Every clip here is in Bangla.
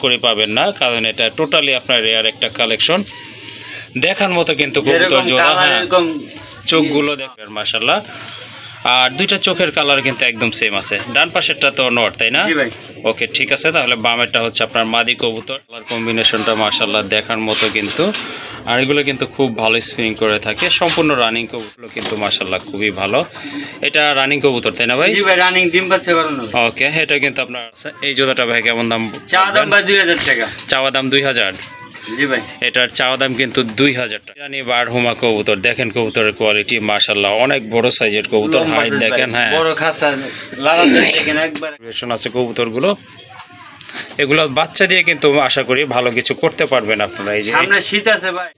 করে পাবেন না, কারণ এটা টোটালি আপনার রেয়ার একটা কালেকশন। দেখার মতো কিন্তু কবুতর জোড়া, হ্যাঁ চোখগুলো দেখবেন মাশাআল্লাহ। আর দুইটা চোখের কালার কিন্তু একদম সেম আছে। ডান পাশেরটা তো নর, তাই না? জি ভাই। ওকে ঠিক আছে, তাহলে বামেরটা হচ্ছে আপনার মাদি কবুতর। কালার কম্বিনেশনটা মাশাআল্লাহ দেখার মতো কিন্তু। আর এগুলো কিন্তু খুব ভালো স্পিনিং করে থাকে। সম্পূর্ণ রানিং কবুতর কিন্তু মাশাআল্লাহ খুবই ভালো। এটা রানিং কবুতর, তাই না ভাই? জি ভাই, রানিং ডিম বাচ্চা করানো। ওকে, এটা কিন্তু আপনার এই জোড়াটা ভাই কেমন দাম? চাওয়া দাম ভাই 2000 টাকা। চাওয়া দাম 2000? জি ভাই। এটার চাওয়া দাম কিন্তু 2000 টাকা। ইরানি বারহুমা কবুতর, দেখেন কবুতরের কোয়ালিটি মাশাআল্লাহ অনেক বড় সাইজের কবুতর। হাইট দেখেন, হ্যাঁ বড় খাসা লালা দেখেন একবার। আছে কবুতরগুলো, এগুলো বাচ্চা দিয়ে কিন্তু আশা করি ভালো কিছু করতে পারবেন আপনারা। এই যে সামনে শীত আছে ভাই,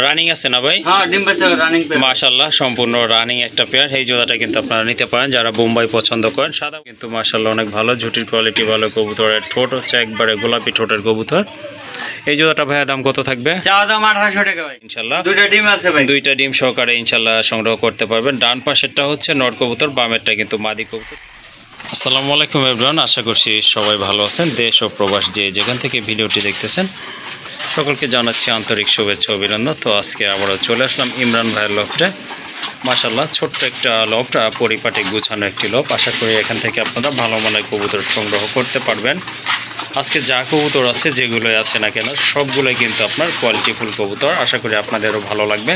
রানিং আছে না ভাই? হ্যাঁ ডিম বাচ্চা রানিং পেয়ার মাশাআল্লাহ সম্পূর্ণ রানিং একটা পেয়ার। এই জোড়াটা কিন্তু আপনারা নিতে পারেন যারা বোম্বাই পছন্দ করেন। সাদা কিন্তু মাশাআল্লাহ অনেক ভালো, ঝুটির কোয়ালিটি ভালো। কবুতরের ঠোঁট হচ্ছে একবারে গোলাপি ঠোঁটের কবুতর। এই জোড়াটা ভাইয়া দাম কত থাকবে? চাওয়া দাম 1800 টাকা ভাই। ইনশাআল্লাহ দুইটা ডিম আছে ভাই, দুইটা ডিম সহকারে ইনশাআল্লাহ সংগ্রহ করতে পারবেন। ডান পাশেরটা হচ্ছে নর কবুতর, বামেরটা কিন্তু মাদি কবুতর। আসসালামু আলাইকুম এভরিওয়ান, আশা করছি সবাই ভালো আছেন। দেশ ও প্রবাস যে যেখান থেকে ভিডিওটি দেখতেছেন সকলকে জানাচ্ছি আন্তরিক শুভেচ্ছা অভিনন্দন। তো আজকে আবারও চলে আসলাম ইমরান ভাইয়ের লফটে। মাশাআল্লাহ ছোট্ট একটা লফট, পরিপাটি গুছানো একটি লফট। আশা করি এখান থেকে আপনারা ভালো মানের কবুতর সংগ্রহ করতে পারবেন। আজকে যা কবুতর আছে, যেগুলোই আছে না কেন সবগুলোই কিন্তু আপনার কোয়ালিটিফুল কবুতর। আশা করি আপনাদেরও ভালো লাগবে।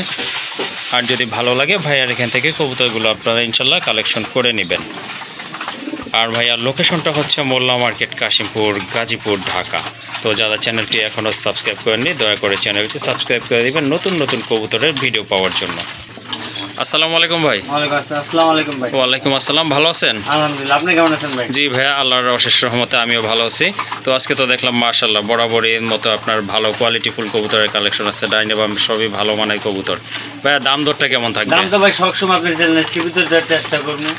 আর যদি ভালো লাগে ভাইয়ার এখান থেকে কবুতরগুলো আপনারা ইনশাল্লাহ কালেকশন করে নেবেন। আর ভাইয়ার লোকেশনটা হচ্ছে মোল্লা মার্কেট, কাশিমপুর, গাজীপুর, ঢাকা। তো যারা চ্যানেলটি এখনও সাবস্ক্রাইব করেননি দয়া করে চ্যানেলটি সাবস্ক্রাইব করে দেবেন নতুন নতুন কবুতরের ভিডিও পাওয়ার জন্য। আসসালামু আলাইকুম ভাই। আসসালামু আলাইকুম ভাই। ওয়ালাইকুম আসসালাম, ভালো আছেন? আলহামদুলিল্লাহ, আপনি কেমন আছেন ভাই? জি ভাইয়া, আল্লাহর অশেষ রহমতে আমিও ভালো আছি। তো আজকে তো দেখলাম মাশাআল্লাহ বরাবরের মতো আপনার ভালো কোয়ালিটিফুল কবুতরের কালেকশন আছে। ডাইনে বাম সবই ভালো মানের কবুতর। ভাইয়া দাম দরটা কেমন থাকবে? দাম তো ভাই সবসময় আপনার চ্যানেলে সীমিত দেওয়ার চেষ্টা করবো।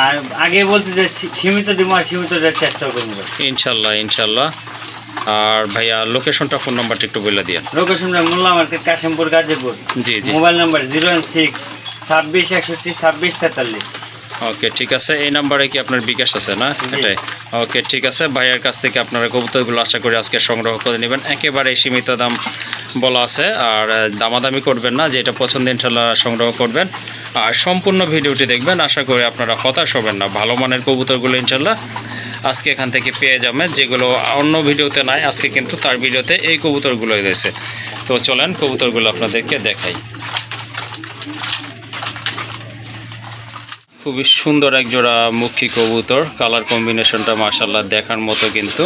আর আগে বলতে যে সীমিত দিব আর সীমিত দেওয়ার চেষ্টা করবো ইনশাল্লাহ ইনশাল্লাহ। আর ভাইয়া লোকেশনটা, ফোন নাম্বারটা একটু বলে দিয়ে। লোকেশনটা মোল্লা মার্কেট, কাশিমপুর, গাজীপুর। জি জি। Mobile number 016 26 61 26 43। ওকে ঠিক আছে। এই নাম্বারে কি আপনার বিকাশ আছে না? এটাই। ওকে ঠিক আছে। ভাইয়ের কাছ থেকে আপনারা কবুতরগুলো আশা করি আজকে সংগ্রহ করে নেবেন। একেবারে সীমিত দাম বলা আছে, আর দামাদামি করবেন না। যেটা পছন্দ ইনশাল্লাহ সংগ্রহ করবেন। আর সম্পূর্ণ ভিডিওটি দেখবেন, আশা করি আপনারা হতাশ হবেন না। ভালো মানের কবুতরগুলো ইনশাল্লাহ আজকে এখান থেকে পেয়ে যাবেন, যেগুলো অন্য ভিডিওতে নাই। আজকে কিন্তু তার ভিডিওতে এই কবুতরগুলোই রয়েছে। তো চলেন কবুতরগুলো আপনাদেরকে দেখাই। খুবই সুন্দর এক জোড়া মুখী কবুতর, কালার কম্বিনেশনটা মাশাআল্লাহ দেখার মতো কিন্তু।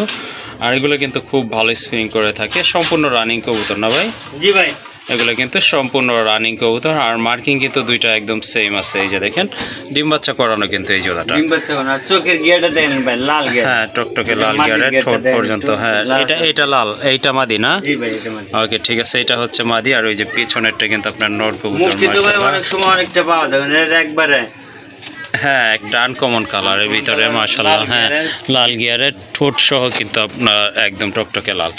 আর এগুলো কিন্তু খুব ভালো স্পিনিং করে থাকে। সম্পূর্ণ রানিং কবুতর না ভাই? জি ভাই। এগুলো কিন্তু সম্পূর্ণ রানিং কবুতর। আর মার্কিং কিন্তু দুইটা একদম সেম আছে। এই যে দেখেন ডিম বাচ্চা করানো কিন্তু এই জোড়াটা। ডিম বাচ্চা করানো, আর চোখের গিয়ারটা দেখেন ভাই, লাল গিয়ার। হ্যাঁ টকটকে লাল গিয়ারের, ঠোঁট পর্যন্ত। হ্যাঁ এটা লাল, এইটা মাদি না? জি ভাই, এটা মাদি। ওকে ঠিক আছে, এটা হচ্ছে মাদি। আর ওই যে পিছনেরটা কিন্তু আপনার নর কবুতর। মুক্তি তো ভাই অনেক সময় অনেকটা পাওয়া যাবে না, এটা একবারে হ্যাঁ একটা আনকমন কালারের ভিতরে মাশাআল্লাহ। হ্যাঁ লাল গিয়ারের, ঠোঁট সহ কিন্তু আপনার একদম টকটকে লাল।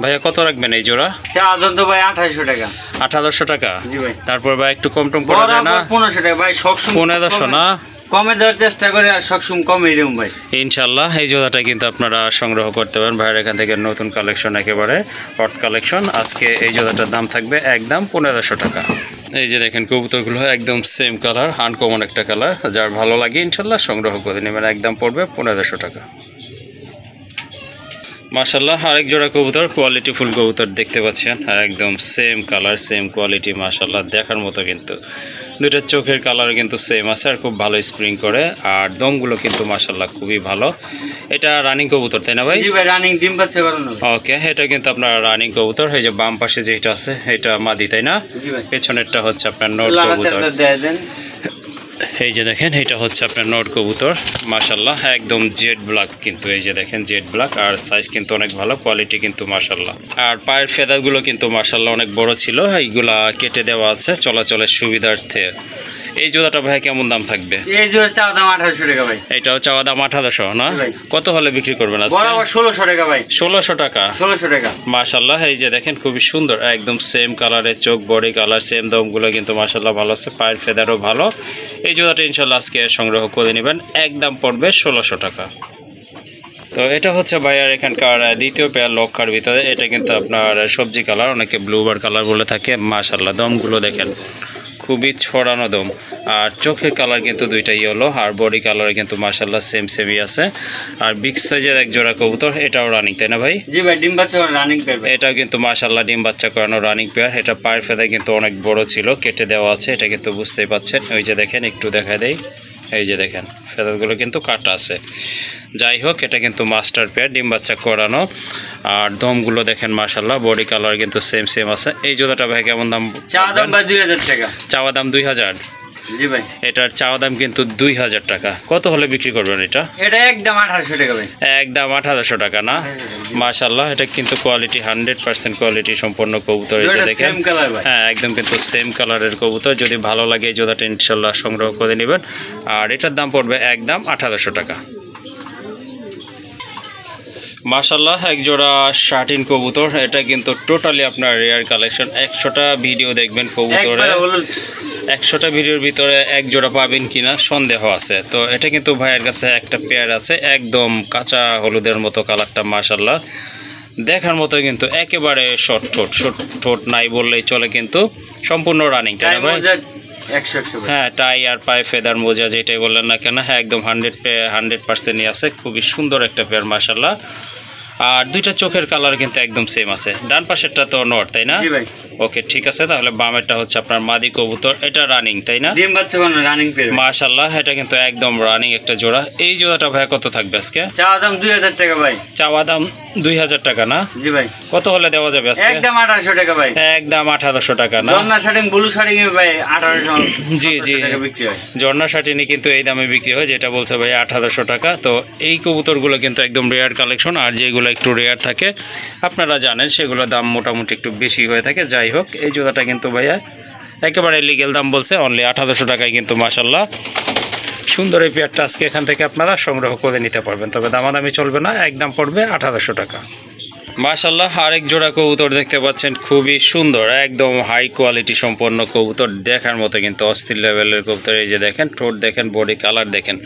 ভাইয়া কত রাখবেন এই জোড়া? চাওয়া দাম তো ভাই 2800 টাকা। 1800 টাকা? জি ভাই। তারপর ভাই একটু কম টম করা যায় না? 1500 টাকা ভাই, সবসময় 1500 না? কমে দেওয়ার চেষ্টা করে, আর সবসময় কমে দেব ভাই ইনশাআল্লাহ। এই জোড়াটা কিন্তু আপনারা সংগ্রহ করতে পারেন ভাইয়ের এখান থেকে। নতুন কালেকশন, একেবারে হট কালেকশন। আজকে এই জোড়াটার দাম থাকবে একদম 1500 টাকা। এই যে দেখেন কবুতরগুলো একদম সেম কালার, আনকমন একটা কালার। যার ভালো লাগে ইনশাআল্লাহ সংগ্রহ করে নেবেন। একদম পড়বে 1500 টাকা। মাশাআল্লাহ আরেক জোড়া কবুতর, কোয়ালিটি ফুল কবুতর দেখতে পাচ্ছেন। একদম সেম কালার, সেম কোয়ালিটি মাশাআল্লাহ দেখার মতো কিন্তু। দুইটা চোখের কালার কিন্তু সেম আছে, আর খুব ভালো স্প্রিং করে। আর দমগুলো কিন্তু মাশাআল্লাহ খুবই ভালো। এটা রানিং কবুতর তাই না ভাই? জি ভাই, রানিং ডিম বাচ্চা করানো। ওকে, এটা কিন্তু আপনার রানিং কবুতর। এই যে বাম পাশে যেটা আছে এটা মাদি তাই না? জি ভাই। পেছনেরটা হচ্ছে আপনার নর কবুতর। এই যে দেখেন এটা হচ্ছে আপনার নর কবুতর মাশাআল্লাহ একদম জেড ব্ল্যাক কিন্তু। এই যে দেখেন জেড ব্ল্যাক, আর সাইজ কিন্তু অনেক ভালো, কোয়ালিটি কিন্তু মাশাআল্লাহ। আর পায়ের ফেদারগুলো কিন্তু মাশাআল্লাহ অনেক বড় ছিল, এইগুলা কেটে দেওয়া আছে চলাচলের সুবিধার্থে। এই জোড়াটা ভাই কেমন দাম থাকবে? এই জোড়া চাওয়া দাম 1800 টাকা ভাই। এটাও চাওয়া দাম 1800 না? কত হলে বিক্রি করবেন আজকে? বরাবর 1600 টাকা ভাই। 1600 টাকা? 1600 টাকা মাশাআল্লাহ। এই যে দেখেন খুবই সুন্দর, একদম সেম কালারের চোখ, বডি কালার সেম, দমগুলো কিন্তু মাশাআল্লাহ ভালো আছে, পায়ের ফেদারও ভালো। এই জোড়াটা ইনশাআল্লাহ আজকে সংগ্রহ করে নেবেন। একদম পড়বে 1600 টাকা। তো এটা হচ্ছে ভাইয়ার এখানকার দ্বিতীয় পেয়ার লক্ষার ভিতরে। এটা কিন্তু আপনার সবজি কালার, অনেকে ব্লুবার কালার বলে থাকে। মাশাল্লাহ দমগুলো দেখেন খুবই ছড়ানো দম, আর চোখের কালার কিন্তু দুইটা ইয়েলো, আর বডি কালার কিন্তু মাশাল্লাহ সেমই আছে। আর বিগ সাইজের এক জোড়া কবুতর, এটাও রানিং তাই না ভাই? জি ভাই, ডিম বাচ্চা রানিং পেয়ার। এটাও কিন্তু মাশাল্লাহ ডিম বাচ্চা করানো রানিং পেয়ার। এটা পায়ের ফেদা কিন্তু অনেক বড় ছিল, কেটে দেওয়া আছে। এটা কিন্তু বুঝতেই পাচ্ছেন, ওই যে দেখেন, একটু দেখা দেই, এই যে দেখেন ফেদারগুলো কিন্তু কাটা আছে। যাই হোক, এটা কিন্তু মাস্টার পেয়ার, ডিম বাচ্চা করানো। আর দমগুলো দেখেন মাশাল্লাহ, বডি কালার কিন্তু সেম আছে। এই জোড়াটা ভাই কেমন দাম? চাওয়া দাম ভাই 2000 টাকা। চাওয়া দাম 2000? জি ভাই, এটার চাওয়া দাম কিন্তু 2000 টাকা। কত হলে বিক্রি করবেন এটা? এটা একদম 1800 টাকা ভাই। একদম 1800 টাকা না? মাশাল্লাহ, এটা কিন্তু কোয়ালিটি 100% কোয়ালিটি সম্পন্ন কবুতর। এই যে দেখেন, হ্যাঁ একদম কিন্তু সেম কালারের কবুতর। যদি ভালো লাগে এই জোড়াটা ইনশাল্লাহ সংগ্রহ করে নেবেন। আর এটার দাম পড়বে একদম 1800 টাকা। মাশাল্লাহ, এক জোড়া শাটিন কবুতর। এটা কিন্তু টোটালি আপনার রেয়ার কালেকশন। 100টা ভিডিও দেখবেন কবুতরে, 100টা ভিডিওর ভিতরে এক জোড়া পাবেন কিনা সন্দেহ আছে। তো এটা কিন্তু ভাইয়ের কাছে একটা পেয়ার আছে, একদম কাঁচা হলুদের মতো কালারটা। মাশাল্লাহ দেখার মতো, কিন্তু একেবারে শর্ট ঠোঁট নাই বললেই চলে, কিন্তু সম্পূর্ণ রানিং তাই না ভাই? হ্যাঁ, টাই আর পায়ে ফেদার মোজা যেটাই বললেন না কেন, হ্যাঁ একদম 100%ই আছে। খুবই সুন্দর একটা পেয়ার মাশাল্লাহ। আর দুইটা চোখের কালার কিন্তু একদম সেম আছে। ডান পাশেরটা তো নর তাই না? জি ভাই। ওকে ঠিক আছে, তাহলে বামেরটা হচ্ছে আপনার মাদি কবুতর। এটা রানিং তাই না? ডিম বাচ্চা কোন রানিং পেয়ার মাশাআল্লাহ, এটা কিন্তু একদম রানিং একটা জোড়া। এই জোড়াটা ভাই কত থাকবে আজকে? চাওয়া দাম 2000 টাকা ভাই। চাওয়া দাম 2000 টাকা না? জি ভাই। কত হলে দেওয়া যাবে আজকে? একদম 1800 টাকা ভাই। একদম 1800 টাকা না? ঝর্ণা শাটিং ব্লু শাটিং এ ভাই 1800 জি টাকা বিক্রি হয়। ঝর্ণা শাটিনি কিন্তু এই দামে বিক্রি হয়, যেটা বলছে ভাই 1800 টাকা। তো এই কবুতরগুলো কিন্তু একদম রেয়ার কালেকশন। আর যেগুলো একটু রেয়ার থাকে আপনারা জানেন, সেগুলোর দাম মোটামুটি একটু বেশি হয়ে থাকে। যাই হোক, এই জোড়াটা কিন্তু ভাইয়া একেবারে লিগেল দাম বলছে, অনলি 1800 টাকায় কিন্তু মাশাল্লাহ সুন্দর এই পেয়ারটা আজকে এখান থেকে আপনারা সংগ্রহ করে নিতে পারবেন। তবে দামাদামি চলবে না, একদম পড়বে 1800 টাকা। মাশাল্লাহ, আরেক জোড়া কবুতর দেখতে পাচ্ছেন, খুবই সুন্দর, একদম হাই কোয়ালিটি সম্পন্ন কবুতর। দেখার মতো কিন্তু অস্থির লেভেলের কবুতর। এই যে দেখেন, ঠোঁট দেখেন, বডি কালার দেখেন,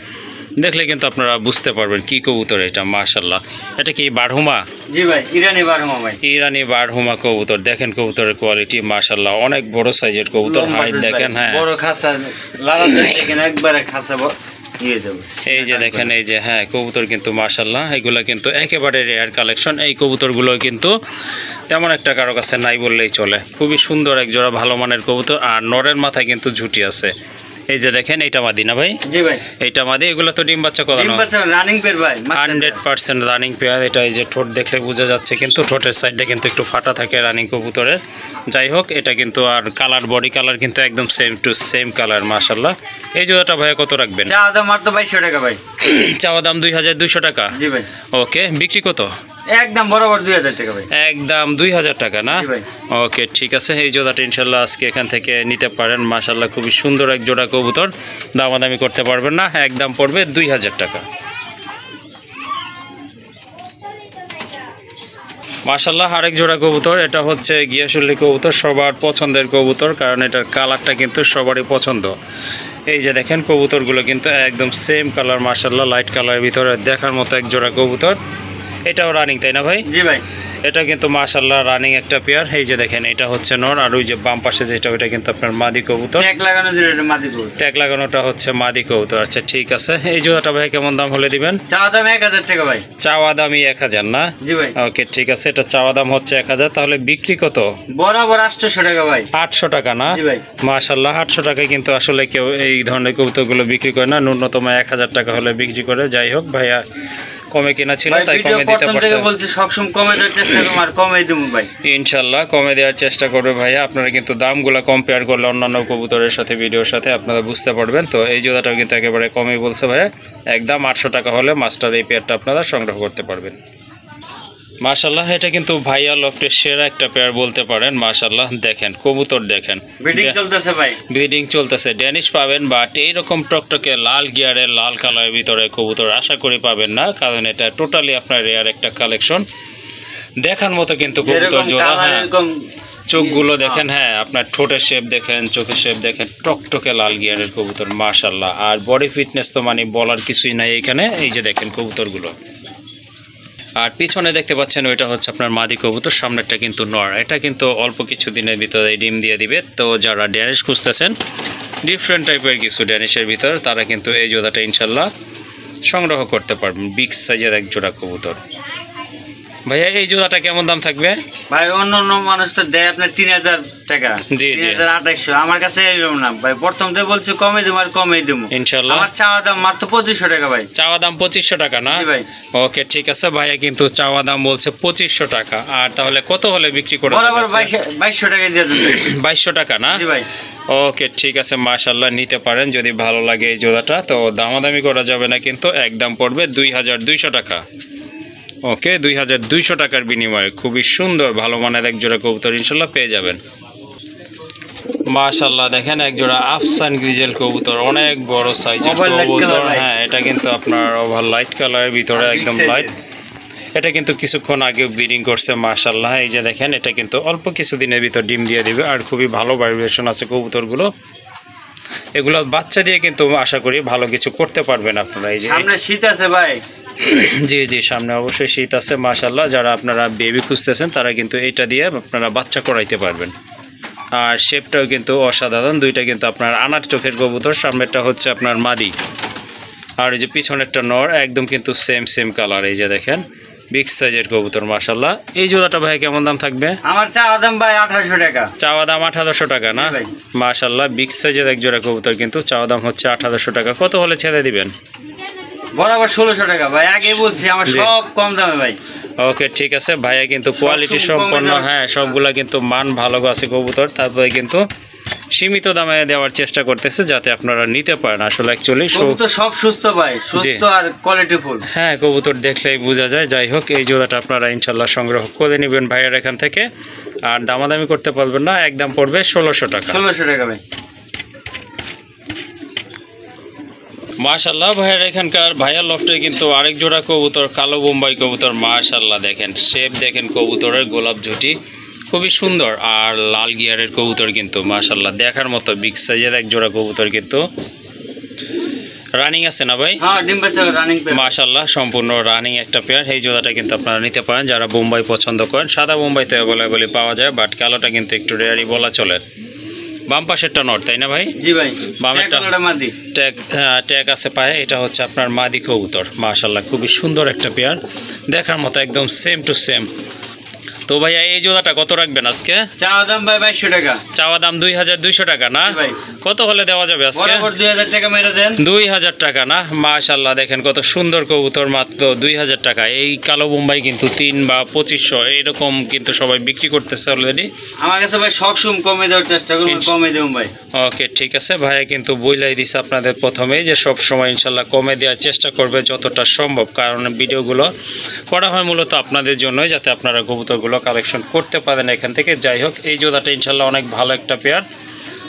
দেখলে কিন্তু আপনারা বুঝতে পারবেন কি কবুতর এটা। মাশাল্লাহ, এটা কি বারহুমা? জি ভাই, ইরানি বারহুমা ভাই। ইরানি বারহুমা কবুতর। দেখেন কবুতরের কোয়ালিটি মাশাল্লাহ, অনেক বড় সাইজের কবুতর। হাইট দেখেন, হ্যাঁ বড় খাঁচা, লালা দেখেন একবারে খাঁচা এই যে দেখেন, এই যে হ্যাঁ কবুতর কিন্তু মাশাল্লাহ, এগুলো কিন্তু একেবারে রেয়ার কালেকশন। এই কবুতরগুলো কিন্তু তেমন একটা কারো কাছে নাই বললেই চলে। খুবই সুন্দর এক জোড়া ভালো মানের কবুতর। আর নরের মাথায় কিন্তু ঝুটি আছে। এই যে দেখেন, এইটা মাদি না ভাই? জি ভাই, এইটা মাদি। এগুলো তো ডিম বাচ্চা করানো, ডিম বাচ্চা রানিং পেয়ার ভাই, 100% রানিং পেয়ার। এটা এই যে ঠোঁট দেখলে বোঝা যাচ্ছে, কিন্তু ঠোঁটের সাইডটা কিন্তু একটু ফাটা থাকে রানিং কবুতরের। যাই হোক, এটা কিন্তু আর কালার, বডি কালার কিন্তু একদম সেম টু সেম কালার মাশাল্লাহ। এই জোড়াটা ভাই কত রাখবেন? চাওয়া দাম মাত্র 2200 টাকা ভাই। চাওয়া দাম 2200 টাকা? জি ভাই। ওকে, বিক্রি কত? একদম বরাবর 2000 টাকা ভাই। একদম 2000 টাকা না? জি ভাই। ওকে ঠিক আছে, এই জোড়াটা ইনশাল্লাহ আজকে এখান থেকে নিতে পারেন। মাশাল্লাহ, খুবই সুন্দর এক জোড়া কবুতর। দামাদামি করতে পারবেন না, একদম পড়বে 2000 টাকা। মাশাল্লাহ, আরেক জোড়া কবুতর। এটা হচ্ছে গিয়াসুল্লি কবুতর, সবার পছন্দের কবুতর, কারণ এটার কালারটা কিন্তু সবারই পছন্দ। এই যে দেখেন, কবুতরগুলো কিন্তু একদম সেম কালার মাশাল্লাহ, লাইট কালারের ভিতরে দেখার মতো এক জোড়া কবুতর। এটাও রানিং তাই না ভাই? জি ভাই। এটা কিন্তু মাশাল্লাহ রানিং একটা পেয়ার। এই যে দেখেন, এটা হচ্ছে নর, আর ওই যে বাম পাশে যেটা, ওইটা কিন্তু আপনার মাদি কবুতর। ট্যাগ লাগানো, যেটা মাদি কবুতর, ট্যাগ লাগানোটা হচ্ছে মাদি কবুতর। আচ্ছা ঠিক আছে, এই জোড়াটা ভাই কেমন দাম হলে দিবেন? চাওয়া দাম 1000 টাকা ভাই। চাওয়া দামই 1000 না? জি ভাই। ওকে ঠিক আছে, এটা চাওয়া দাম হচ্ছে 1000। তাহলে বিক্রি কত? বরাবর 800 টাকা ভাই। 800 টাকা না? জি ভাই। মাশাল্লাহ, 800 টাকায় কিন্তু আসলে কেউ এই ধরনের কবুতরগুলো বিক্রি করে না, ন্যূনতম 1000 টাকা হলে বিক্রি করে। যাই হোক, ভাইয়া কমে কিনা ছিল তাই কমে দিতে পারছে। বলছি সবসময় কমে দেওয়ার চেষ্টা করব, আর কমে দেব ভাই ইনশাআল্লাহ কমে দেওয়ার চেষ্টা করবে ভাইয়া। আপনারা কিন্তু দামগুলো কম্পেয়ার করলে অন্যান্য কবুতরের সাথে, ভিডিওর সাথে আপনারা বুঝতে পারবেন। তো এই জোড়াটাও কিন্তু একেবারে কমই বলছে ভাইয়া, একদম 800 টাকা হলে মাস্টার এই পেয়ারটা আপনারা সংগ্রহ করতে পারবেন। মাশাল্লাহ, এটা কিন্তু ভাইয়া লফটের সেরা একটা পেয়ার বলতে পারেন। মাশাল্লাহ দেখেন, কবুতর দেখেন, ব্রিডিং চলতেছে ভাই, ব্রিডিং চলতেছে। ড্যানিশ পাবেন, বাট এইরকম টকটকে লাল গিয়ারের, লাল কালারের ভিতরে কবুতর আশা করি পাবেন না, কারণ এটা টোটালি আপনার রেয়ার একটা কালেকশন। দেখার মতো কিন্তু কবুতর জোড়া। হ্যাঁ, চোখগুলো দেখেন, হ্যাঁ আপনার ঠোঁটের শেপ দেখেন, চোখের শেপ দেখেন, টকটকে লাল গিয়ারের কবুতর মাশাল্লাহ। আর বডি ফিটনেস তো মানে বলার কিছুই নাই এখানে। এই যে দেখেন কবুতরগুলো, আর পিছনে দেখতে পাচ্ছেন ওইটা হচ্ছে আপনার মাদি কবুতর, সামনেরটা কিন্তু নর। এটা কিন্তু অল্প কিছু দিনের ভিতরে ডিম দিয়ে দিবে। তো যারা ড্যানিশ খুঁজতেছেন ডিফারেন্ট টাইপের কিছু ড্যানিশের ভিতর, তারা কিন্তু এই জোড়াটা ইনশাল্লাহ সংগ্রহ করতে পারবেন। বিগ সাইজের এক জোড়া কবুতর। ভাইয়া এই জোড়াটা কেমন দাম থাকবে? ভাই অন্য মানুষ তো দেয় আপনার 3000 টাকা, জি, জি। 3200। আমার কাছে এরকম না ভাই, প্রথম থেকে বলছি কমে দেবো আর কমে দেবো ইনশাল্লাহ। আমার চাওয়া দাম মাত্র 2500 টাকা ভাই। চাওয়া দাম 2500 টাকা না? জি ভাই। ওকে, ঠিক আছে। ভাইয়া কিন্তু চাওয়া দাম বলছে 2500 টাকা। আর তাহলে কত হলে বিক্রি করে বরাবর 2200 টাকা দিয়ে দেবেন। 2200 টাকা না? জি ভাই। ওকে, ঠিক আছে, মাশাআল্লাহ, নিতে পারেন যদি ভালো লাগে এই জোড়াটা। তো দামাদামি করা যাবে না কিন্তু, একদম পড়বে 2200 টাকা। ওকে, 2200 টাকার বিনিময়ে খুবই সুন্দর ভালো মানের এক জোড়া কবুতর ইনশাল্লাহ পেয়ে যাবেন। মাশাআল্লাহ, দেখেন এক জোড়া আফসান গ্রিজেল কবুতর, অনেক বড় সাইজের কবুতর। হ্যাঁ, এটা কিন্তু আপনার ওভার লাইট কালারের ভিতরে, একদম লাইট। এটা কিন্তু কিছুক্ষণ আগে ব্রিডিং করছে মাশাআল্লাহ। এই যে দেখেন, এটা কিন্তু অল্প কিছুদিনের ভিতর ডিম দিয়ে দিবে। আর খুবই ভালো ভাইব্রেশন আছে কবুতরগুলো। এগুলো বাচ্চা দিয়ে কিন্তু আশা করি ভালো কিছু করতে পারবেন আপনারা। এই যে সামনে শীত আছে ভাই। জি জি, সামনে অবশ্যই শীত আছে মাশাআল্লাহ। যারা আপনারা বেবি খুঁজতেছেন তারা কিন্তু এটা দিয়ে আপনারা বাচ্চা করাইতে পারবেন। আর শেপটাও কিন্তু অসাধারণ। দুইটা কিন্তু আপনার আনার চোখের কবুতর, সামনেরটা হচ্ছে আপনার মাদি, আর এই যে পিছনেরটা নর, একদম কিন্তু সেম কালার। এই যে দেখেন, বিগ সাইজের কবুতর মাশাআল্লাহ। এই জোড়াটা ভাই কেমন দাম থাকবে? আমার চাওয়া দাম ভাই 1800 টাকা। চাওয়া দাম 1800 টাকা না? মাশাআল্লাহ, বিগ সাইজের এক জোড়া কবুতর কিন্তু চাওয়া দাম হচ্ছে 1800 টাকা। কত হলে ছেড়ে দিবেন? বরাবর 1600 টাকা ভাই, আগে বলছি আমার সব কম দামে ভাই। ওকে, ঠিক আছে। ভাইয়া কিন্তু কোয়ালিটি সম্পন্ন, হ্যাঁ, সবগুলা কিন্তু মান ভালো আছে কবুতর। তারপরে কিন্তু সীমিত দামে দেওয়ার চেষ্টা করতেছে যাতে আপনারা নিতে পারেন। আসলে অ্যাকচুয়ালি কবুতর সব সুস্থ ভাই, সুস্থ আর কোয়ালিটিফুল। হ্যাঁ, কবুতর দেখলেই বোঝা যায়। যাই হোক, এই জোড়াটা আপনারা ইনশাল্লাহ সংগ্রহ করে নেবেন ভাইয়ার এখান থেকে। আর দামাদামি করতে পারবেন না, একদম পড়বে 1600 টাকা। 1600 টাকা ভাই। মাশাআল্লাহ, ভাইয়ার এখানকার ভাইয়ার লফটে কিন্তু আরেক জোড়া কবুতর, কালো বোম্বাই কবুতর। মাশাআল্লাহ, দেখেন শেপ, দেখেন কবুতরের গোলাপ ঝুটি খুবই সুন্দর। আর লাল গিয়ারের কবুতর কিন্তু মাশাআল্লাহ দেখার মতো বিগ সাইজের এক জোড়া কবুতর কিন্তু রানিং আছে না ভাই? হ্যাঁ, ডিম বাচ্চা রানিং পেয়ার মাশাআল্লাহ, সম্পূর্ণ রানিং একটা পেয়ার। এই জোড়াটা কিন্তু আপনারা নিতে পারেন যারা বোম্বাই পছন্দ করেন। সাদা বোম্বাইতে অ্যাভেলেবল পাওয়া যায়, বাট কালোটা কিন্তু একটু রেয়ারই বলা চলে। বাম পাশেরটা নর, তাই না ভাই? জি ভাই। বামেরটা মাদি ট্যাগ আছে পায়ে। এটা হচ্ছে আপনার মাদি কবুতর মাশাআল্লাহ, খুবই সুন্দর একটা পেয়ার, দেখার মতো একদম সেম টু সেম। তো ভাইয়া এই জোড়াটা কত রাখবেন আজকে? চাওয়া দাম ভাই 2200 টাকা। চাওয়া দাম 2200 টাকা না? কত হলে দেওয়া যাবে আজকে? বরাবর 2000 টাকা মেরে দেন। 2000 টাকা না? মাশাআল্লাহ, দেখেন কত সুন্দর কবুতর, মাত্র 2000 টাকা। এই কালো বোম্বাই কিন্তু 3 বা 2500 এরকম কিন্তু সবাই বিক্রি করতেছে অলরেডি। আমার কাছে ভাই সবসময় কমে দেওয়ার চেষ্টা করুন, কমে দেবো ভাই। ওকে, ঠিক আছে। ভাইয়া কিন্তু বইলাই দিছে আপনাদের প্রথমেই যে সব সময় ইনশাল্লাহ কমে দেওয়ার চেষ্টা করবে যতটা সম্ভব, কারণ ভিডিওগুলো করা হয় মূলত আপনাদের জন্যই, যাতে আপনারা কবুতরগুলো কালেকশন করতে পারেন এখান থেকে। যাই হোক, এই জোড়াটা ইনশাল্লাহ অনেক ভালো একটা পেয়ার।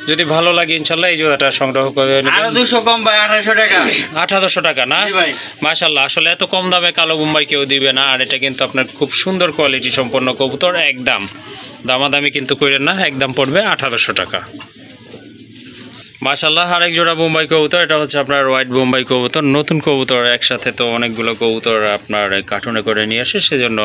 যদি ভালো লাগে ইনশাল্লাহ এই জোড়াটা সংগ্রহ করে নেবেন। আরো 200 কম ভাই, 1800 টাকা। 1800 টাকা না? মাশাআল্লাহ, আসলে এত কম দামে কালো বোম্বাই কেউ দিবে না। আর এটা কিন্তু আপনার খুব সুন্দর কোয়ালিটি সম্পন্ন কবুতর, একদম দামাদামি কিন্তু করেন না, একদম পড়বে 1800 টাকা। মাশাআল্লাহ, আরেক জোড়া বোম্বাই কবুতর। এটা হচ্ছে আপনার হোয়াইট বোম্বাই কবুতর, নতুন কবুতর। একসাথে তো অনেকগুলো কবুতর আপনার কার্টুনে করে নিয়ে আসে, সেজন্য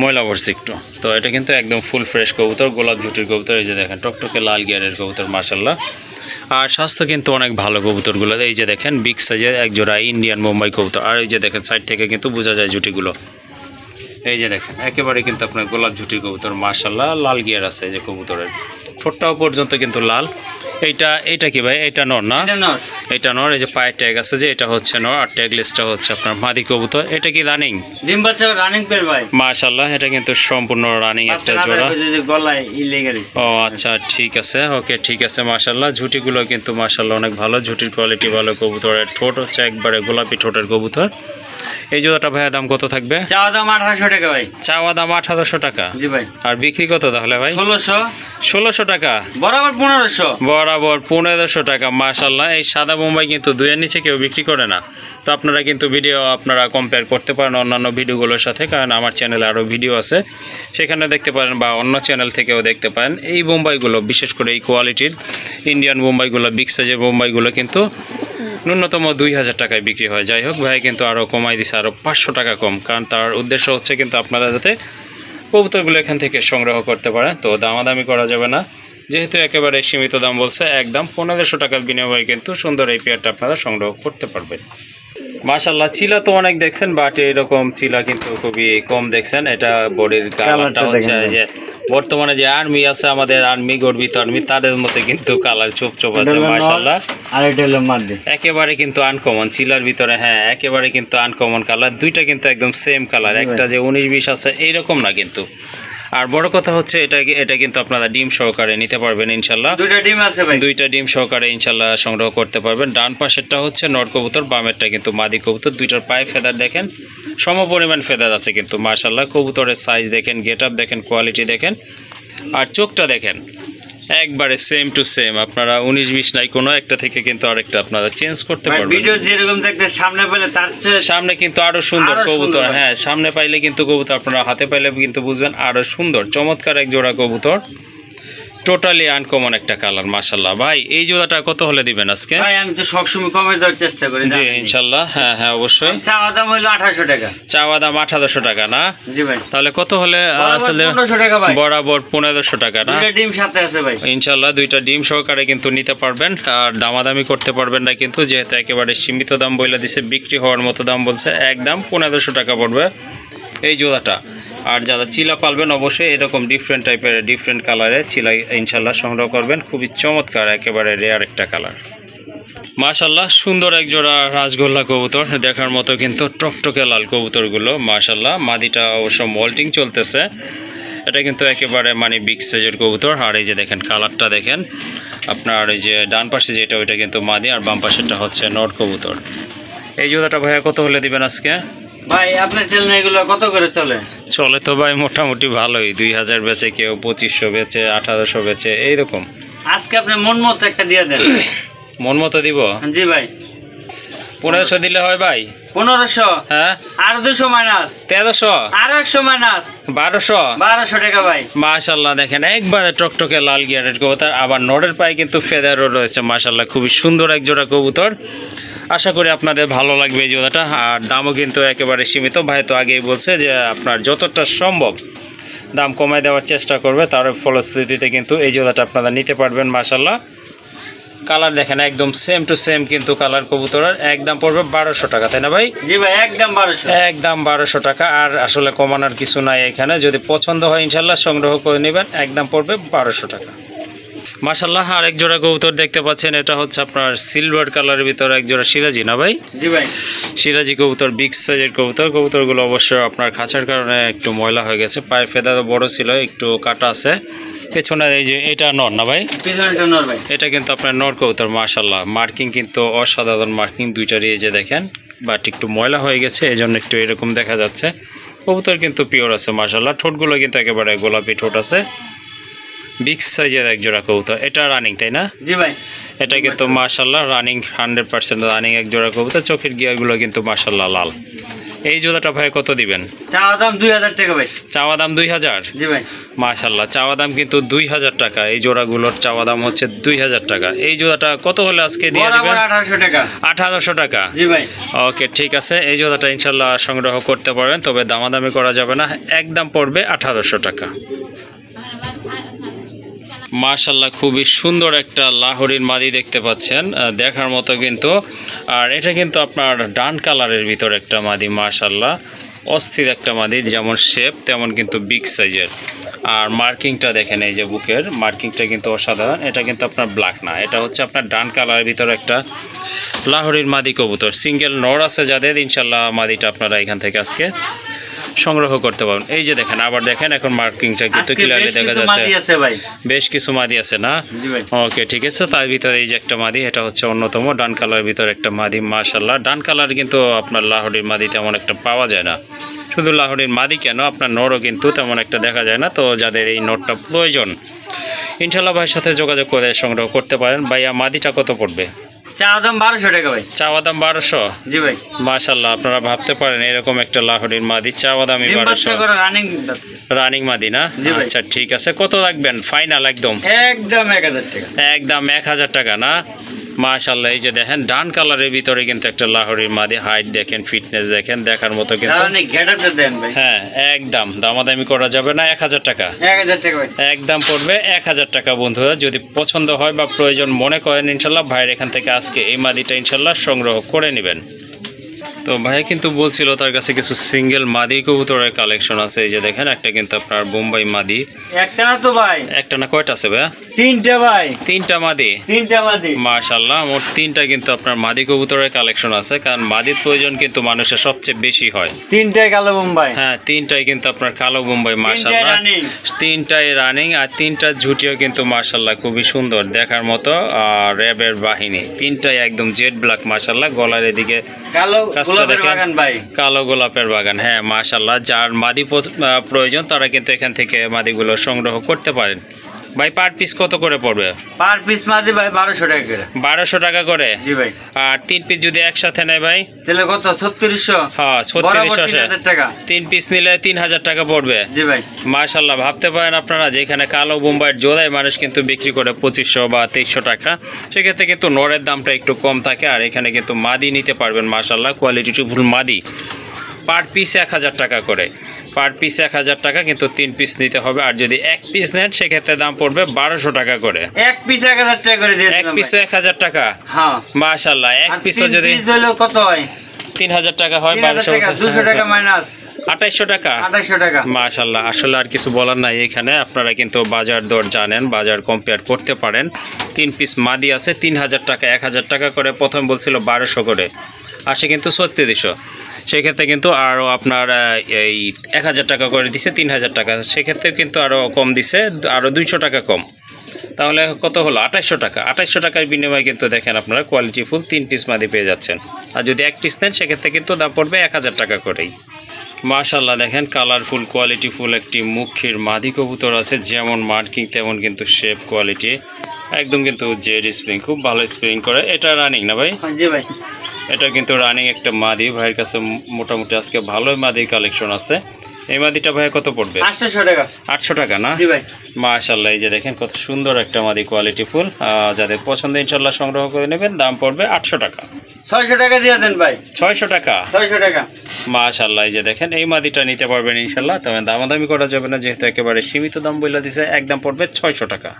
ময়লা পড়ছে একটু। তো এটা কিন্তু একদম ফুল ফ্রেশ কবুতর, গোলাপ ঝুটির কবুতর। এই যে দেখেন, টকটকে লাল গিয়ারের কবুতর মাশাআল্লাহ। আর স্বাস্থ্য কিন্তু অনেক ভালো কবুতরগুলো। এই যে দেখেন, বিগ সাইজের এক জোড়া ইন্ডিয়ান বোম্বাই কবুতর। আর এই যে দেখেন, সাইড থেকে কিন্তু বোঝা যায় জুটিগুলো। এই যে দেখেন, একেবারে কিন্তু আপনার গোলাপ ঝুটির কবুতর মাশাআল্লাহ। লাল গিয়ার আছে এই যে কবুতরের, ঠোঁটটাও পর্যন্ত কিন্তু লাল। এইটা কি ভাই? এটা নর না? এটা নর। এই যে পায়ের ট্যাগ আছে যে, এটা হচ্ছে নর। আর ট্যাগ লিস্টটা হচ্ছে আপনার মাদি কবুতর। এটা কি রানিং? ডিম বাচ্চা রানিং পেয়ার ভাই। মাশাআল্লাহ, এটা কিন্তু সম্পূর্ণ রানিং একটা জোড়া। গলায় লেগে গেছে। ও আচ্ছা, ঠিক আছে। ওকে, ঠিক আছে। মাশাআল্লাহ, ঝুটিগুলো কিন্তু মাশাআল্লাহ অনেক ভালো, ঝুটির কোয়ালিটি ভালো। কবুতরের ঠোঁট হচ্ছে একবারে গোলাপি ঠোঁটের কবুতর। এই জোড়াটা ভাইয়া দাম কত থাকবে? চাওয়া দাম 1800 টাকা ভাই। চাওয়া দাম 1800 টাকা? জি ভাই। আর বিক্রি কত তাহলে ভাই? 1600 টাকা। বরাবর 1500। বরাবর 1500 টাকা। মাশাআল্লাহ, এই সাদা বোম্বাই কিন্তু 2 এর নিচে কেউ বিক্রি করে না। তো আপনারা কিন্তু ভিডিও আপনারা কম্পেয়ার করতে পারেন অন্যান্য ভিডিওগুলোর সাথে, কারণ আমার চ্যানেলে আরও ভিডিও আছে, সেখানে দেখতে পারেন, বা অন্য চ্যানেল থেকেও দেখতে পারেন। এই বোম্বাইগুলো, বিশেষ করে এই কোয়ালিটির ইন্ডিয়ান বোম্বাইগুলো, বিগ সাইজের বোম্বাইগুলো কিন্তু ন্যূনতম 2000 টাকায় বিক্রি হয়। যাই হোক ভাই কিন্তু আরও কমাই দিছে, আরও 500 টাকা কম, কারণ তার উদ্দেশ্য হচ্ছে কিন্তু আপনারা যাতে কবুতরগুলো এখান থেকে সংগ্রহ করতে পারেন। তো দামাদামি করা যাবে না, যেহেতু একেবারে সীমিত দাম বলছে, একদম 1500 টাকার বিনিময়ে কিন্তু সুন্দর এই পেয়ারটা আপনারা সংগ্রহ করতে পারবেন। মাশাআল্লাহ, চিলা তো অনেক দেখছেন, বাট এরকম চিলা কিন্তু খুবই কম দেখছেন। এটা বডির কালারটা হচ্ছে যে বর্তমানে যে আর্মি আছে, আমাদের আর্মি, গর্বিত আর্মি, তাদের মধ্যে কিন্তু কালার চোপ চোপ আছে মাশাআল্লাহ। আর এটা হলো মাদি, একেবারে কিন্তু আনকমন চিলার ভিতরে, হ্যাঁ একেবারে কিন্তু আনকমন কালার, দুইটা কিন্তু একদম সেম কালার, একটা যে 19-20 আছে এইরকম না কিন্তু। আর বড় কথা হচ্ছে এটা কিন্তু আপনারা ডিম সহকারে নিতে পারবেন ইনশাল্লাহ। দুইটা ডিম আছে ভাই, দুইটা ডিম সহকারে ইনশাল্লাহ সংগ্রহ করতে পারবেন। ডান পাশেরটা হচ্ছে নর কবুতর, বামেরটা কিন্তু মাদি কবুতর। দুইটার পায়ে ফেদার দেখেন, সম পরিমাণ ফেদার আছে কিন্তু মাশাল্লাহ। কবুতরের সাইজ দেখেন, গেট আপ দেখেন, কোয়ালিটি দেখেন, আর চোখটা দেখেন, একবারে সেম টু সেম। আপনারা 19-20 নাই, কোনো একটা থেকে কিন্তু আরেকটা আপনারা চেঞ্জ করতে পারবেন। ভিডিও যেরকম দেখতে সামনে পেলে তার চেয়ে সামনে কিন্তু আরো সুন্দর আরো কবুতর, সুন্দর। হ্যাঁ সামনে পাইলে কিন্তু কবুতর, আপনারা হাতে পাইলে কিন্তু বুঝবেন আরো সুন্দর চমৎকার এক জোড়া কবুতর, টোটালি আনকমন একটা কালার মাশাআল্লাহ। ভাই এই জোড়াটা কত হলে দিবেন আজকে? ভাই আমি তো সবসময় কমে দেওয়ার চেষ্টা করি। জি ইনশাআল্লাহ, হ্যাঁ হ্যাঁ অবশ্যই। চাওয়া দাম হলো 1800 টাকা। চাওয়া দাম 1800 টাকা না? জি ভাই। তাহলে কত হলে আসলে? 1500 টাকা ভাই। বরাবর 1500 টাকা না? দুইটা ডিম সাথে আছে ভাই। ইনশাআল্লাহ দুইটা ডিম সহকারে কিন্তু নিতে পারবেন, আর দামাদামি করতে পারবেন না কিন্তু, যেহেতু একেবারে সীমিত দাম বলে দিছে, বিক্রি হওয়ার মতো দাম বলছে, একদম 1500 টাকা পড়বে এই জোড়াটা। আর যারা চিলা পালবেন অবশ্যই এরকম ডিফারেন্ট টাইপের, ডিফারেন্ট কালারের চিলা ইনশাল্লাহ সংগ্রহ করবেন, খুবই চমৎকার, একেবারে রেয়ার একটা কালার মাশাল্লাহ। সুন্দর এক জোড়া রাজগোল্লা কবুতর, দেখার মতো কিন্তু টকটকে লাল কবুতরগুলো মাশাল্লাহ। মাদিটা অবশ্য মল্টিং চলতেছে, এটা কিন্তু একেবারে মানে বিগ সাইজের কবুতর। আর এই যে দেখেন কালারটা দেখেন, আপনার এই যে ডান পাশে যেটা ওইটা কিন্তু মাদি, আর বাম পাশেরটা হচ্ছে নর কবুতর। এই জোড়াটা ভাইয়া কত হলে দিবেন আজকে? ভাই আপনার চ্যানেল এগুলো কত করে চলে? চলে তো ভাই মোটামুটি ভালোই, 2000 বেচে, কেউ 2500 বেচে, 1800 বেচে, এইরকম। আজকে আপনি মন মতো একটা দিয়ে দেন। মন মতো দিব? জি ভাই। 1500 দিলে হয় ভাই? 1500, হ্যাঁ আর 200 মাইনাস, 1300, আর 100 মাইনাস, 1200 টাকা ভাই। মাশাল্লাহ দেখেন একবারে টকটকে লাল গিয়ারের কবুতর, আবার নরের পায়ে কিন্তু ফেদারও রয়েছে মাশাল্লাহ। খুবই সুন্দর এক জোড়া কবুতর, আশা করি আপনাদের ভালো লাগবে এই জোড়াটা। আর দামও কিন্তু একেবারে সীমিত, ভাই তো আগেই বলছে যে আপনার যতটা সম্ভব দাম কমায় দেওয়ার চেষ্টা করবে, তার ফলশ্রুতিতে কিন্তু এই জোড়াটা আপনারা নিতে পারবেন মাশাল্লাহ। কালার দেখেন একদম সেম টু সেম কিন্তু কালার কবুতরের, একদম পড়বে 1200 টাকা, তাই না ভাই? জি ভাই, একদম 1200, একদম 1200 টাকা। আর আসলে কমানোর কিছু নাই এখানে, যদি পছন্দ হয় ইনশাল্লাহ সংগ্রহ করে নেবেন, একদম পড়বে 1200 টাকা মাশাল্লাহ। আর এক জোড়া কবুতর দেখতে পাচ্ছেন, এটা হচ্ছে আপনার সিলভার কালারের ভিতরে এক জোড়া সিরাজি না ভাই? জি ভাই। সিরাজি কবুতর, বিগ সাইজের কবুতর। কবুতরগুলো অবশ্য আপনার খাঁচার কারণে একটু ময়লা হয়ে গেছে, পায়ের ফেদারও বড় ছিল, একটু কাটা আছে পেছনে। এই যে এটা নর না ভাই? পিছনেরটা নর ভাই। এটা কিন্তু আপনার নর কবুতর মাশাল্লাহ। মার্কিং কিন্তু অসাধারণ মার্কিং, দুইটারই এই যে দেখেন, বাট একটু ময়লা হয়ে গেছে, এই জন্য একটু এরকম দেখা যাচ্ছে। কবুতর কিন্তু পিওর আছে মাশাল্লাহ, ঠোঁটগুলো কিন্তু একেবারে গোলাপি ঠোঁট আছে, বিগ সাইজের এক জোড়া কবুতর। এটা রানিং তাই না? জি ভাই। এটা কিন্তু মাশাল্লাহ রানিং, 100% রানিং এক জোড়া কবুতর। চোখের গিয়ারগুলো কিন্তু মাশাল্লাহ লাল। এই জোড়াটা ভাই কত দিবেন? চাওয়া দাম 2000 টাকা ভাই। চাওয়া দাম 2000? জি ভাই। মাশাল্লাহ, চাওয়া দাম কিন্তু 2000 টাকা। এই জোড়াগুলোর চাওয়া দাম হচ্ছে 2000 টাকা। এই জোড়াটা কত হলে আজকে দিয়ে দিবেন? 1800 টাকা। 1800 টাকা? জি ভাই। ওকে ঠিক আছে, এই জোড়াটা ইনশাল্লাহ সংগ্রহ করতে পারবেন, তবে দামাদামি করা যাবে না, একদম পড়বে 1800 টাকা মাশাল্লাহ। খুবই সুন্দর একটা লাহোরির মাদি দেখতে পাচ্ছেন, দেখার মতো কিন্তু। আর এটা কিন্তু আপনার ডান কালারের ভিতর একটা মাদি মাশাল্লাহ, অস্থির একটা মাদি, যেমন শেপ তেমন কিন্তু বিগ সাইজের। আর মার্কিংটা দেখেন, এই যে বুকের মার্কিংটা কিন্তু অসাধারণ। এটা কিন্তু আপনার ব্ল্যাক না, এটা হচ্ছে আপনার ডান কালারের ভিতর একটা লাহোরির মাদি কবুতর। সিঙ্গেল নর আছে যাদের, ইনশাল্লাহ মাদিটা আপনারা এখান থেকে আজকে সংগ্রহ করতে পারবেন। এই যে দেখেন, আবার দেখেন এখন মার্কিংটা কিন্তু ক্লিয়ারলি দেখা যাচ্ছে, বেশ কিছু মাদি আছে না? ওকে ঠিক আছে, তার ভিতরে এই যে একটা মাদি, এটা হচ্ছে অন্যতম ডান কালারের ভিতরে একটা মাদি মাশাল্লাহ। ডান কালার কিন্তু আপনার লাহোরির মাদি তেমন একটা পাওয়া যায় না, শুধু লাহোরির মাদি কেন, আপনার নরও কিন্তু তেমন একটা দেখা যায় না। তো যাদের এই নরটা প্রয়োজন ইনশাল্লাহ ভাইয়ের সাথে যোগাযোগ করে সংগ্রহ করতে পারেন। ভাইয়া মাদিটা কত পড়বে? চাওয়া দাম 1200 টাকা ভাই। চাওয়া দাম 1200? জি ভাই। মাশাল্লাহ, আপনারা ভাবতে পারেন এরকম একটা লাহোরির মাদি, চাওয়া দামই 1200। রানিং মাদি না? আচ্ছা ঠিক আছে, কত রাখবেন ফাইনাল? একদম 1000 টাকা। একদম 1000 টাকা না? মাশাআল্লাহ, এই যে দেখেন ডান কালারের ভিতরে কিন্তু একটা লাহোরির মাদি, হাইট দেখেন, ফিটনেস দেখেন, দেখার মতো কিন্তু। অনেক গেটআপটা দেন ভাই। হ্যাঁ, একদম দামাদামি করা যাবে না। 1000 টাকা 1000 টাকা ভাই। একদম পড়বে 1000 টাকা। বন্ধুরা যদি পছন্দ হয় বা প্রয়োজন মনে করেন ইনশাল্লাহ ভাইয়ের এখান থেকে আজকে এই মাদিটা ইনশাল্লাহ সংগ্রহ করে নেবেন। তো ভাই কিন্তু বলছিল তার কাছে কিছু সিঙ্গেল মাদি কবুতরের কালেকশন আছে। এই যে দেখেন একটা কিন্তু আপনার বোম্বাই মাদি। একটা না তো ভাই, একটা না কয়টা আছে ভাই? তিনটা ভাই। তিনটা মাদি। তিনটা মাদি মাশাআল্লাহ, মোট তিনটা কিন্তু আপনার মাদি কবুতরের কালেকশন আছে, কারণ মাদির প্রয়োজন কিন্তু মানুষের সবচেয়ে বেশি হয়। তিনটাই কালো বোম্বাই। হ্যাঁ, তিনটাই কিন্তু আপনার কালো বোম্বাই। মাশাআল্লাহ, তিনটাই রানিং, আর তিনটা ঝুটিও কিন্তু মাশাআল্লাহ খুবই সুন্দর দেখার মতো। আর র্যাবের বাহিনী তিনটাই একদম জেড ব্ল্যাক। মাশাআল্লাহ, গলার এদিকে কালো গোলাপের বাগান ভাই, কালো গোলাপের বাগান। হ্যাঁ মাশাআল্লাহ, যার মাদি প্রয়োজন তারা কিন্তু এখান থেকে মাদিগুলো সংগ্রহ করতে পারেন। ভাই পার পিস কত করে পড়বে? পার পিস মাদি ভাই 1200 টাকা করে। 1200 টাকা করে? জি ভাই। আর 3 পিস যদি একসাথে নেয় ভাই তাহলে কত? 3600। হ্যাঁ 3600 টাকা। 3 পিস নিলে 3000 টাকা পড়বে। জি ভাই। মাশাআল্লাহ, ভাবতে পারেন আপনারা যে এখানে কালো বোম্বাইয়ের জোড়ায় মানুষ কিন্তু বিক্রি করে 2500 বা 2300 টাকা। সেক্ষেত্রে কিন্তু নরের দামটা একটু কম থাকে, আর এখানে কিন্তু মাদি নিতে পারবেন মাশাআল্লাহ, কোয়ালিটিফুল মাদি। পার পিস 1000 টাকা করে। পার পিস 1000 টাকা, কিন্তু 3 পিস নিতে হবে। আর যদি 1 পিস নেন সেক্ষেত্রে দাম পড়বে 1200 টাকা করে। 1 পিস 1000 টাকা করে দিয়ে দিলাম। 1 পিসে 1000 টাকা? হ্যাঁ মাশাআল্লাহ, 1 পিসে যদি 3 পিস হলো কত হয়? 3000 টাকা হয়। 200 টাকা মাইনাস 2800 টাকা। 2800 টাকা। মাশাআল্লাহ, আসলে আর কিছু বলার নাই এখানে। আপনারা কিন্তু বাজার দর জানেন, বাজার কম্পেয়ার করতে পারেন। 3 পিস মাদি আছে 3000 টাকা, 1000 টাকা করে। প্রথম বলছিল 1200 করে, আসে কিন্তু 3600। সেক্ষেত্রে কিন্তু আরও আপনার এই 1000 টাকা করে দিছে 3000 টাকা। সেক্ষেত্রে কিন্তু আরও কম দিছে, আরও 200 টাকা কম। তাহলে কত হলো? 2800 টাকা। 2800 টাকার বিনিময়ে কিন্তু দেখেন আপনারা কোয়ালিটিফুল 3 পিস মাদি পেয়ে যাচ্ছেন। আর যদি 1 পিস নেন সেক্ষেত্রে কিন্তু দাম পড়বে 1000 টাকা করেই। মাশাআল্লাহ, দেখেন কালারফুল কোয়ালিটিফুল একটি মুখির মাদি কবুতর আছে। যেমন মার্কিং তেমন কিন্তু শেপ কোয়ালিটি, একদম কিন্তু জেড স্প্রিং, খুব ভালো স্প্রিং করে। এটা রানিং না ভাই? জি ভাই। এটা কিন্তু রানিং একটা মাদি। ভাইয়ের কাছে মোটামুটি আজকে ভালোই মাদির কালেকশন আছে। এই মাদিটা ভাই কত পড়বে? 800 টাকা। 800 টাকা না? জি ভাই। মাশাআল্লাহ, এই যে দেখেন কত সুন্দর একটা মাদি, কোয়ালিটিফুল। যাদের পছন্দ ইনশাআল্লাহ সংগ্রহ করে নেবেন। দাম পড়বে 800 টাকা। 600 টাকা দিয়ে দেন ভাই। 600 টাকা? 600 টাকা। মাশাআল্লাহ, এই যে দেখেন এই মাদিটা নিতে পারবেন ইনশাআল্লাহ। তবে দামাদামি করা যাবে না, যেহেতু একেবারে সীমিত দাম বলে দিছে। একদম পড়বে 600 টাকা।